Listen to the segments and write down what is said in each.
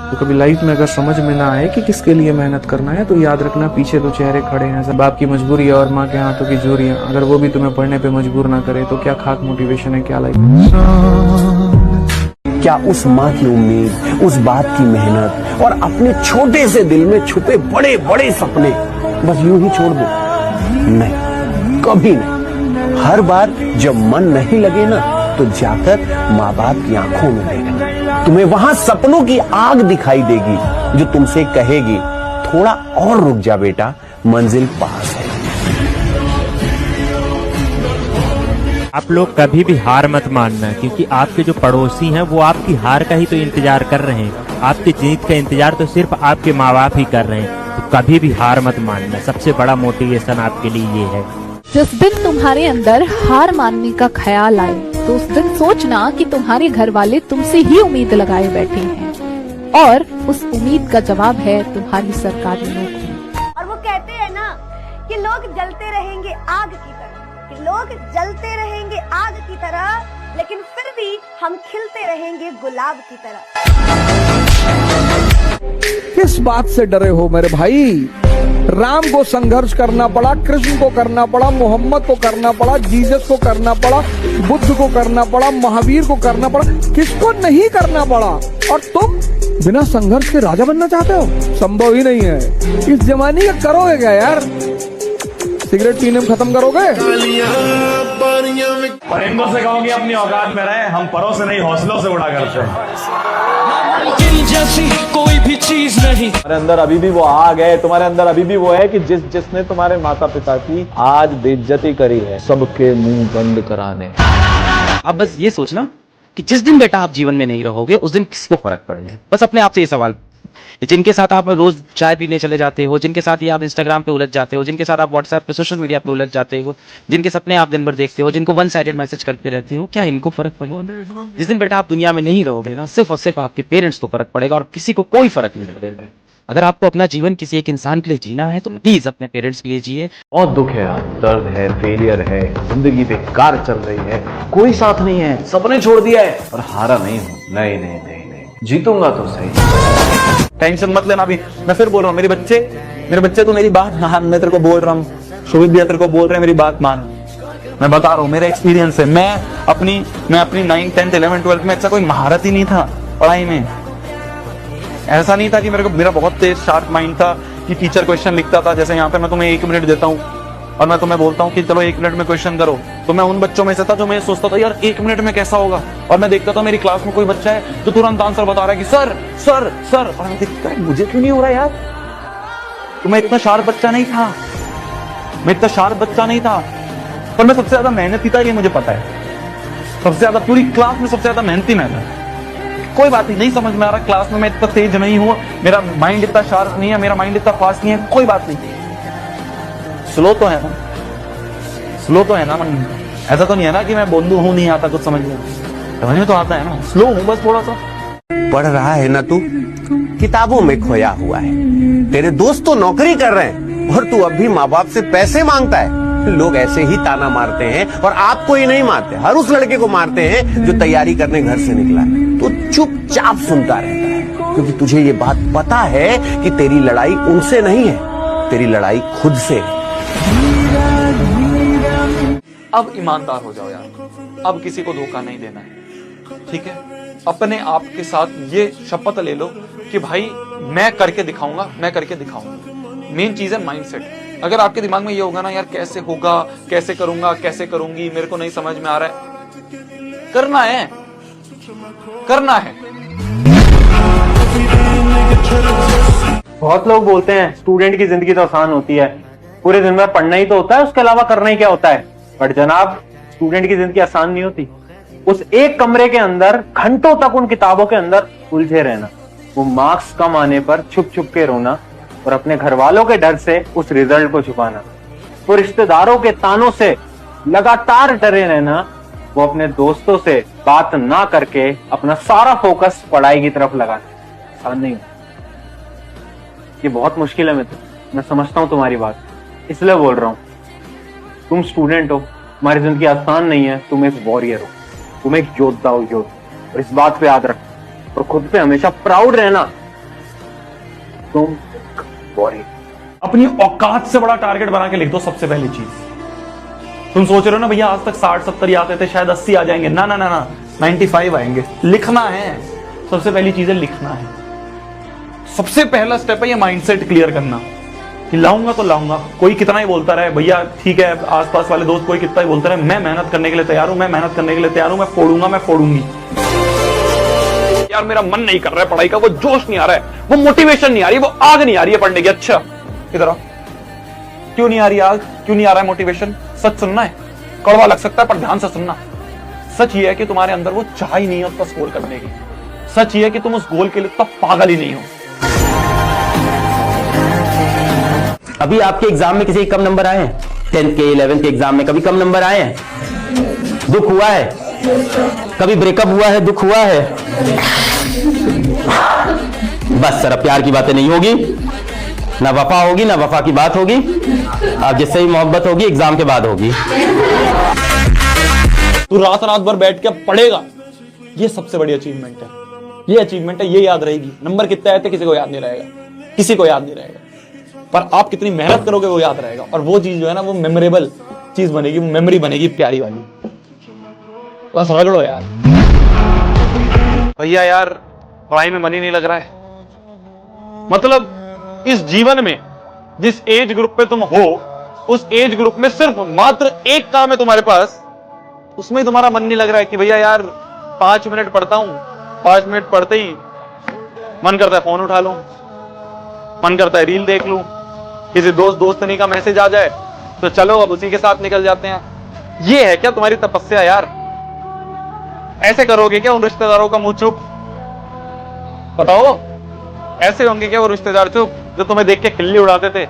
तो कभी लाइफ में अगर समझ में ना आए कि किसके लिए मेहनत करना है, तो याद रखना पीछे तो चेहरे खड़े हैं, सब बाप की मजबूरी है और माँ के हाथों की चोरियां। अगर वो भी तुम्हें पढ़ने पे मजबूर ना करे तो क्या खाक मोटिवेशन है, क्या लाइफ। क्या उस माँ की उम्मीद, उस बाप की मेहनत और अपने छोटे से दिल में छुपे बड़े बड़े सपने बस यूं ही छोड़ दो? नहीं, कभी नहीं। हर बार जब मन नहीं लगे ना, तो जाकर माँ बाप की आंखों में देखना। तुम्हें वहां सपनों की आग दिखाई देगी जो तुमसे कहेगी, थोड़ा और रुक जा बेटा, मंजिल पास है। आप लोग कभी भी हार मत मानना, क्योंकि आपके जो पड़ोसी हैं वो आपकी हार का ही तो इंतजार कर रहे हैं। आपकी जीत का इंतजार तो सिर्फ आपके माँ बाप ही कर रहे हैं। तो कभी भी हार मत मानना, सबसे बड़ा मोटिवेशन आपके लिए ये है। जिस दिन तुम्हारे अंदर हार मानने का ख्याल आए, तो उस दिन सोचना कि तुम्हारे घर वाले तुमसे ही उम्मीद लगाए बैठे हैं और उस उम्मीद का जवाब है तुम्हारी सरकारी नौकरी। और वो कहते हैं ना कि लोग जलते रहेंगे आग की तरह, कि लोग जलते रहेंगे आग की तरह, लेकिन फिर भी हम खिलते रहेंगे गुलाब की तरह। किस बात से डरे हो मेरे भाई? राम को संघर्ष करना पड़ा, कृष्ण को करना पड़ा, मोहम्मद को करना पड़ा, जीसस को करना पड़ा, बुद्ध को करना पड़ा, महावीर को करना पड़ा, किसको नहीं करना पड़ा? और तुम बिना संघर्ष के राजा बनना चाहते हो? संभव ही नहीं है। इस जमाने का करोगे क्या यार? सिगरेट पीने में खत्म करोगे? और इनको से कहोगे अपनी औकात में रहे, हम परों से नहीं हौसलों से उड़ा करते हैं। जैसी कोई भी चीज नहीं। तुम्हारे अंदर अभी भी वो आग है, तुम्हारे अंदर अभी भी वो है कि जिसने तुम्हारे माता पिता की आज बेइज्जती करी है, सबके मुंह बंद कराने। आप बस ये सोचना कि जिस दिन बेटा आप जीवन में नहीं रहोगे, उस दिन किसको फर्क पड़ेगा। बस अपने आप से ये सवाल, जिनके साथ आप रोज चाय पीने चले जाते हो, जिनके साथ ये आप इंस्टाग्राम पे उलझ जाते हो, जिनके साथ आप व्हाट्सएप पे सोशल मीडिया पे उलझ जाते हो, जिनके सपने आप दिन भर देखते हो, जिनको वन साइडेड मैसेज करते रहते हो, क्या इनको फर्क पड़ेगा? जिस दिन बेटा आप दुनिया में नहीं रहोगे ना, सिर्फ और सिर्फ आपके पेरेंट्स को फर्क पड़ेगा और किसी को कोई फर्क नहीं पड़ेगा। अगर आपको अपना जीवन किसी एक इंसान के लिए जीना है, तो प्लीज अपने पेरेंट्स के लिए जिए। बहुत दुख है यार, दर्द है, फेलियर है, जिंदगी बेकार चल रही है, कोई साथ नहीं है, सबने छोड़ दिया है और हारा नहीं हूँ। नहीं नहीं नहीं नहीं, जीतूंगा तो सही। टेंशन मत लेना। अभी मैं फिर बोल रहा हूँ, मेरे बच्चे तू मेरी बात मान। मैं तेरे को बोल रहा हूँ, सुमित भी तेरे को बोल रहे हैं, मेरी बात मान। मैं बता रहा हूँ, मेरा एक्सपीरियंस है। मैं अपनी 9th 10th 11th 12th में ऐसा कोई महारत ही नहीं था पढ़ाई में। ऐसा नहीं था कि मेरा बहुत तेज शार्प माइंड था कि टीचर क्वेश्चन लिखता था, जैसे यहाँ पे मैं तुम्हें 1 मिनट देता हूँ और मैं तुम्हें बोलता हूँ कि चलो 1 मिनट में क्वेश्चन करो, तो मैं उन बच्चों में से था जो मैं सोचता था यार 1 मिनट में कैसा होगा। और मैं देखता था मेरी क्लास में कोई बच्चा है जो तुरंत आंसर बता रहा है कि सर सर सर, और मैं देखता है मुझे क्यों नहीं हो रहा यार। तो मैं इतना शार्प बच्चा नहीं था, पर मैं सबसे ज्यादा मेहनती था, ये मुझे पता है। सबसे ज्यादा पूरी क्लास में सबसे ज्यादा मेहनती मैं था। कोई बात नहीं समझ में आ रहा, क्लास में मैं इतना तेज नहीं हूँ, मेरा माइंड इतना शार्प नहीं है, मेरा माइंड इतना फास्ट नहीं है, कोई बात नहीं। स्लो तो है ना मन। ऐसा तो नहीं है ना कि मैं बोंदू हूं, नहीं आता कुछ समझ में तो आता है ना। स्लो हूं बस थोड़ा सा। पढ़ रहा है ना तू, किताबों में खोया हुआ है। तेरे दोस्त तो नौकरी कर रहे हैं और तू अब भी माँ बाप से पैसे मांगता है। लोग ऐसे ही ताना मारते हैं और आपको ही नहीं मारते, हर उस लड़के को मारते हैं जो तैयारी करने घर से निकला है। तो चुपचाप सुनता रहता है, क्योंकि तुझे ये बात पता है कि तेरी लड़ाई उनसे नहीं है, तेरी लड़ाई खुद से है। अब ईमानदार हो जाओ यार, अब किसी को धोखा नहीं देना है, ठीक है? अपने आप के साथ ये शपथ ले लो कि भाई मैं करके दिखाऊंगा। मेन चीज है माइंडसेट। अगर आपके दिमाग में ये होगा ना यार कैसे होगा, कैसे करूंगा, कैसे करूंगी, मेरे को नहीं समझ में आ रहा है, करना है। बहुत लोग बोलते हैं स्टूडेंट की जिंदगी तो आसान होती है, पूरे दिन में पढ़ना ही तो होता है, उसके अलावा करना ही क्या होता है। बट जनाब, स्टूडेंट की जिंदगी आसान नहीं होती। उस एक कमरे के अंदर घंटों तक उन किताबों के अंदर उलझे रहना, वो मार्क्स कम आने पर छुप छुप के रोना और अपने घर वालों के डर से उस रिजल्ट को छुपाना, वो रिश्तेदारों के तानों से लगातार डरे रहना, वो अपने दोस्तों से बात ना करके अपना सारा फोकस पढ़ाई की तरफ लगाना। आसान नहीं, ये बहुत मुश्किल है। मैं समझता हूं तुम्हारी बात, इसलिए बोल रहा हूं। तुम स्टूडेंट हो, तुम्हारी जिंदगी आसान नहीं है, तुम एक वॉरियर हो, तुम एक योद्धा हो, और इस बात पे याद रखो और खुद पे हमेशा प्राउड रहना तुम बोरिंग। अपनी औकात से बड़ा टारगेट बना के लिख दो। सबसे पहली चीज, तुम सोच रहे हो ना भैया आज तक 60-70 ही आते थे, शायद 80 आ जाएंगे। ना ना ना ना, 95 आएंगे। लिखना है, सबसे पहली चीज है लिखना है। सबसे पहला स्टेप है ये माइंडसेट क्लियर करना कि लाऊंगा तो लाऊंगा, कोई कितना ही बोलता रहे भैया, ठीक है आसपास वाले दोस्त कोई कितना ही बोलता रहे, मैं मेहनत करने के लिए तैयार हूं, मैं मेहनत करने के लिए तैयार हूं, मैं फोड़ूंगा, मैं फोड़ूंगी। यार मेरा मन नहीं कर रहा है पढ़ाई का, वो जोश नहीं आ रहा है, वो मोटिवेशन नहीं आ रही, वो आग नहीं आ रही है पढ़ने की। अच्छा इधर आओ, क्यों नहीं आ रही आग, क्यों नहीं आ रहा है मोटिवेशन? सच सुनना है, कड़वा लग सकता है पर ध्यान से सुनना। सच ये है कि तुम्हारे अंदर वो चाह ही नहीं है उसका स्कोर करने की। सच ये है कि तुम उस गोल के लिए तो पागल ही नहीं हो। अभी आपके एग्जाम में किसी कम नंबर आए हैं? 10th के 11th के एग्जाम में कभी कम नंबर आए हैं? दुख हुआ है? कभी ब्रेकअप हुआ है, दुख हुआ है? बस सर, अब प्यार की बातें नहीं होगी, ना वफा होगी, ना वफा की बात होगी। अब जिससे ही मोहब्बत होगी एग्जाम के बाद होगी। तू रात रात भर बैठ के पढ़ेगा, ये सबसे बड़ी अचीवमेंट है। ये अचीवमेंट है, ये याद रहेगी। नंबर कितने आए थे किसी को याद नहीं रहेगा, किसी को याद नहीं रहेगा, पर आप कितनी मेहनत करोगे वो याद रहेगा। और वो चीज जो है ना, वो मेमोरेबल चीज बनेगी, वो मेमोरी बनेगी प्यारी वाली। बस रगड़ो यार। भैया यार पढ़ाई में मन ही नहीं लग रहा है। मतलब इस जीवन में जिस एज ग्रुप पे तुम हो, उस एज ग्रुप में सिर्फ मात्र एक काम है तुम्हारे पास, उसमें ही तुम्हारा मन नहीं लग रहा है कि भैया यार 5 मिनट पढ़ता हूं, 5 मिनट पढ़ते ही मन करता है फोन उठा लूं, मन करता है रील देख लूं, किसी दोस्तनी का मैसेज आ जाए तो चलो अब उसी के साथ निकल जाते हैं। ये है क्या तुम्हारी तपस्या यार? ऐसे करोगे क्या उन रिश्तेदारों का मुंह चुप? बताओ, ऐसे होंगे क्या वो रिश्तेदार चुप जो तुम्हें देख के खिल्ली उड़ाते थे,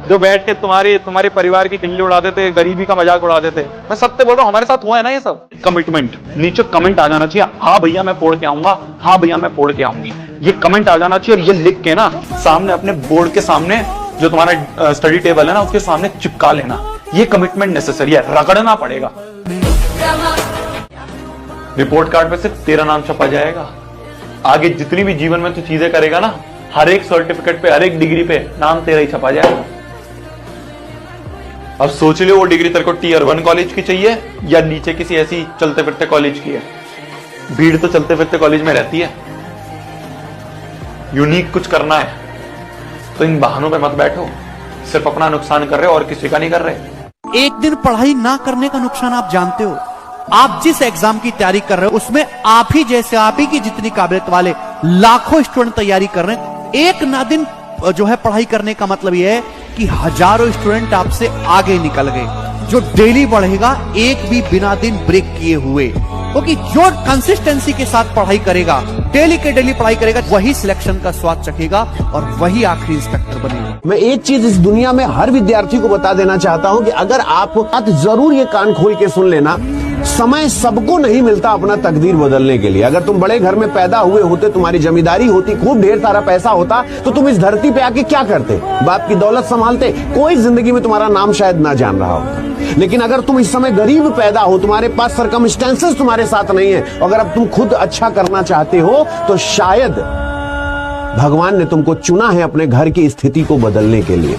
जो बैठ के तुम्हारे परिवार की खिल्ली उड़ाते थे, गरीबी का मजाक उड़ाते थे? मैं सत्य बोल रहा हूं, हमारे साथ हुआ है ना ये सब। कमिटमेंट, नीचे कमेंट आ जाना चाहिए, हाँ भैया मैं फोड़ के आऊंगा, हाँ भैया मैं फोड़ के आऊंगी। ये कमेंट आ जाना चाहिए और ये लिख के ना सामने अपने बोर्ड के सामने जो तुम्हारा स्टडी टेबल है ना उसके सामने चिपका लेना। ये कमिटमेंट नेसेसरी है, रगड़ना पड़ेगा। रिपोर्ट कार्ड पे सिर्फ तेरा नाम छपा जाएगा। आगे जितनी भी जीवन में तू चीजें करेगा ना, हर एक सर्टिफिकेट पे, हर एक डिग्री पे नाम तेरा ही छपा जाएगा। अब सोच लो वो डिग्री तेरे को Tier 1 कॉलेज की चाहिए या नीचे किसी ऐसी चलते फिरते कॉलेज की है। भीड़ तो चलते फिरते कॉलेज में रहती है। यूनिक कुछ करना है तो इन बहानों पे मत बैठो, सिर्फ अपना नुकसान कर रहे हो और किसी का नहीं कर रहे। एक दिन पढ़ाई ना करने का नुकसान आप जानते हो। आप जिस एग्जाम की तैयारी कर रहे हो उसमें आप ही जैसे, आप ही की जितनी काबिलियत वाले लाखों स्टूडेंट तैयारी कर रहे हैं। एक ना दिन जो है पढ़ाई करने का मतलब यह है कि हजारों स्टूडेंट आपसे आगे निकल गए। जो डेली बढ़ेगा एक भी बिना दिन ब्रेक किए हुए, क्योंकि जो कंसिस्टेंसी के साथ पढ़ाई करेगा, डेली के डेली पढ़ाई करेगा, वही सिलेक्शन का स्वाद चखेगा और वही आखिरी इंस्पेक्टर बनेगा। मैं एक चीज इस दुनिया में हर विद्यार्थी को बता देना चाहता हूं कि अगर आप बात जरूर ये कान खोल के सुन लेना, समय सबको नहीं मिलता अपना तकदीर बदलने के लिए। अगर तुम बड़े घर में पैदा हुए होते, तुम्हारी जमींदारी होती, खूब ढेर सारा पैसा होता, तो तुम इस धरती पे आके क्या करते? बाप की दौलत संभालते, कोई जिंदगी में तुम्हारा नाम शायद ना जान रहा हो। लेकिन अगर तुम इस समय गरीब पैदा हो, तुम्हारे पास सरकमस्टेंसेस तुम्हारे साथ नहीं है, अगर अब तुम खुद अच्छा करना चाहते हो, तो शायद भगवान ने तुमको चुना है अपने घर की स्थिति को बदलने के लिए।